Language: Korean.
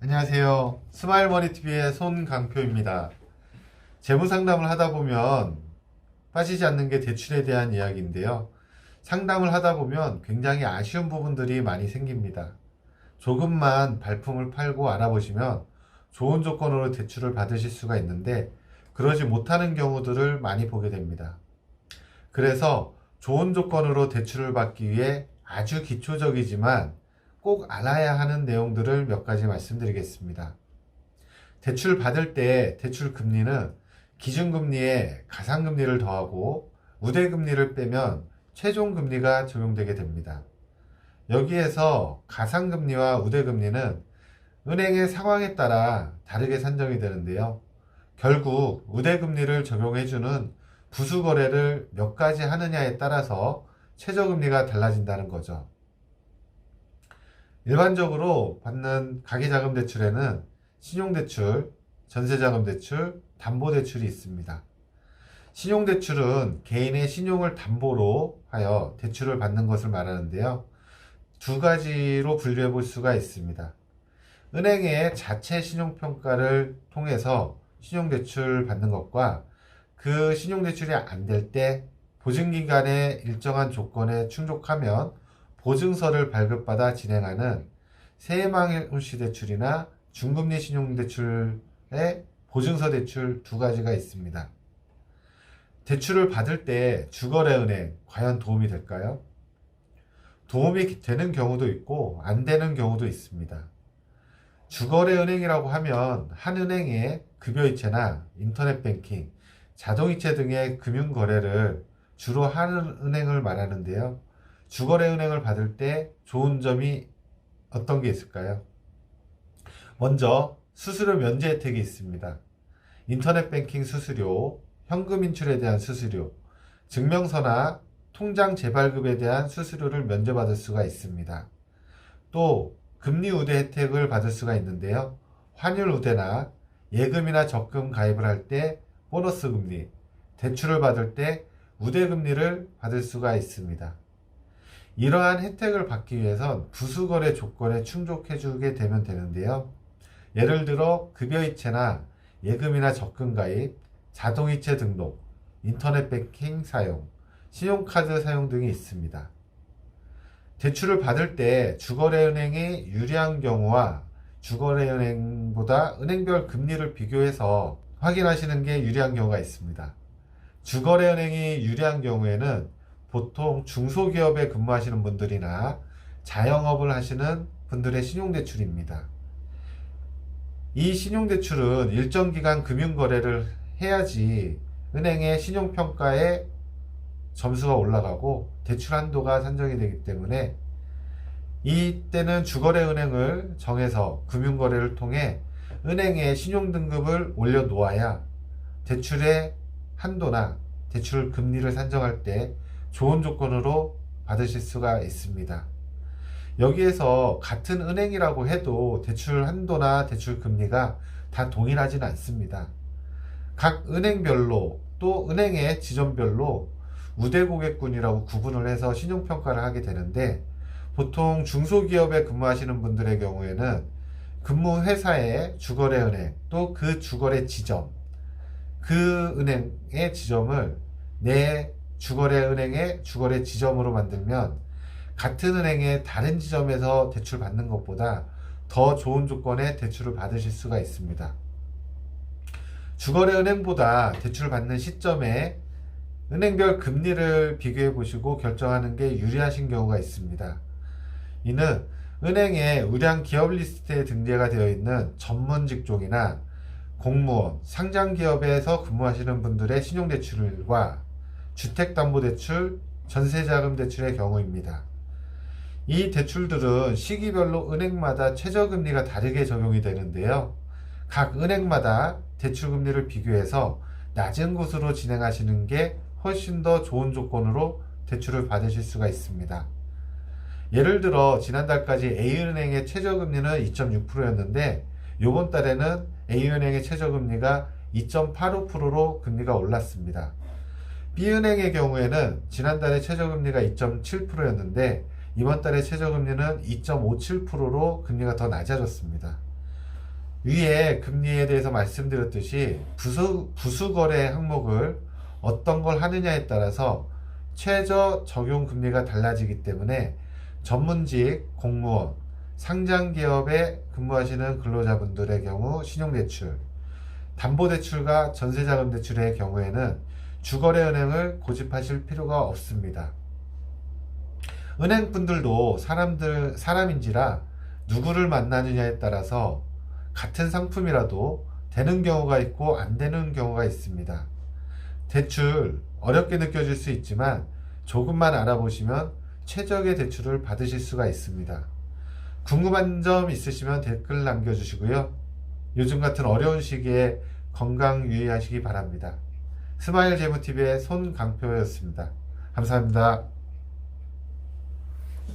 안녕하세요. 스마일머니TV의 손강표입니다. 재무상담을 하다 보면 빠지지 않는 게 대출에 대한 이야기인데요. 상담을 하다 보면 굉장히 아쉬운 부분들이 많이 생깁니다. 조금만 발품을 팔고 알아보시면 좋은 조건으로 대출을 받으실 수가 있는데 그러지 못하는 경우들을 많이 보게 됩니다. 그래서 좋은 조건으로 대출을 받기 위해 아주 기초적이지만 꼭 알아야 하는 내용들을 몇 가지 말씀드리겠습니다. 대출 받을 때 대출 금리는 기준금리에 가상금리를 더하고 우대금리를 빼면 최종금리가 적용되게 됩니다. 여기에서 가상금리와 우대금리는 은행의 상황에 따라 다르게 산정이 되는데요. 결국 우대금리를 적용해주는 부수거래를 몇 가지 하느냐에 따라서 최저금리가 달라진다는 거죠. 일반적으로 받는 가계자금 대출에는 신용대출, 전세자금 대출, 담보대출이 있습니다. 신용대출은 개인의 신용을 담보로 하여 대출을 받는 것을 말하는데요. 두 가지로 분류해 볼 수가 있습니다. 은행의 자체 신용평가를 통해서 신용대출 받는 것과 그 신용대출이 안 될 때 보증기간의 일정한 조건에 충족하면 보증서를 발급받아 진행하는 세망시 대출이나 중금리 신용대출의 보증서 대출 두 가지가 있습니다. 대출을 받을 때 주거래은행 과연 도움이 될까요? 도움이 되는 경우도 있고 안 되는 경우도 있습니다. 주거래은행이라고 하면 한 은행의 급여이체나 인터넷뱅킹, 자동이체 등의 금융거래를 주로 하는 은행을 말하는데요. 주거래은행을 받을 때 좋은 점이 어떤 게 있을까요? 먼저 수수료 면제 혜택이 있습니다. 인터넷뱅킹 수수료, 현금 인출에 대한 수수료, 증명서나 통장 재발급에 대한 수수료를 면제받을 수가 있습니다. 또 금리 우대 혜택을 받을 수가 있는데요. 환율 우대나 예금이나 적금 가입을 할 때 보너스 금리, 대출을 받을 때 우대 금리를 받을 수가 있습니다. 이러한 혜택을 받기 위해선 부수거래 조건에 충족해주게 되면 되는데요. 예를 들어 급여이체나 예금이나 적금 가입, 자동이체 등록, 인터넷뱅킹 사용, 신용카드 사용 등이 있습니다. 대출을 받을 때 주거래은행이 유리한 경우와 주거래은행보다 은행별 금리를 비교해서 확인하시는 게 유리한 경우가 있습니다. 주거래은행이 유리한 경우에는 보통 중소기업에 근무하시는 분들이나 자영업을 하시는 분들의 신용대출입니다. 이 신용대출은 일정 기간 금융거래를 해야지 은행의 신용평가에 점수가 올라가고 대출 한도가 산정이 되기 때문에 이때는 주거래은행을 정해서 금융거래를 통해 은행의 신용등급을 올려놓아야 대출의 한도나 대출 금리를 산정할 때 좋은 조건으로 받으실 수가 있습니다. 여기에서 같은 은행이라고 해도 대출 한도나 대출 금리가 다 동일하지는 않습니다. 각 은행별로 또 은행의 지점별로 우대고객군이라고 구분을 해서 신용평가를 하게 되는데 보통 중소기업에 근무하시는 분들의 경우에는 근무 회사의 주거래은행 또 그 주거래 지점 그 은행의 지점을 내 주거래은행의 주거래 지점으로 만들면 같은 은행의 다른 지점에서 대출 받는 것보다 더 좋은 조건의 대출을 받으실 수가 있습니다. 주거래은행보다 대출 받는 시점에 은행별 금리를 비교해 보시고 결정하는 게 유리하신 경우가 있습니다. 이는 은행의 우량 기업 리스트에 등재가 되어 있는 전문 직종이나 공무원, 상장기업에서 근무하시는 분들의 신용대출과 주택담보대출, 전세자금대출의 경우입니다. 이 대출들은 시기별로 은행마다 최저금리가 다르게 적용이 되는데요. 각 은행마다 대출금리를 비교해서 낮은 곳으로 진행하시는 게 훨씬 더 좋은 조건으로 대출을 받으실 수가 있습니다. 예를 들어 지난달까지 A은행의 최저금리는 2.6%였는데 이번 달에는 A은행의 최저금리가 2.85%로 금리가 올랐습니다. B은행의 경우에는 지난달에 최저금리가 2.7%였는데 이번 달에 최저금리는 2.57%로 금리가 더 낮아졌습니다. 위에 금리에 대해서 말씀드렸듯이 부수거래 항목을 어떤 걸 하느냐에 따라서 최저 적용 금리가 달라지기 때문에 전문직, 공무원, 상장기업에 근무하시는 근로자분들의 경우 신용대출, 담보대출과 전세자금대출의 경우에는 주거래은행을 고집하실 필요가 없습니다. 은행분들도 사람인지라 누구를 만나느냐에 따라서 같은 상품이라도 되는 경우가 있고 안 되는 경우가 있습니다. 대출 어렵게 느껴질 수 있지만 조금만 알아보시면 최적의 대출을 받으실 수가 있습니다. 궁금한 점 있으시면 댓글 남겨주시고요. 요즘 같은 어려운 시기에 건강 유의하시기 바랍니다. 스마일 재무TV의 손강표였습니다. 감사합니다.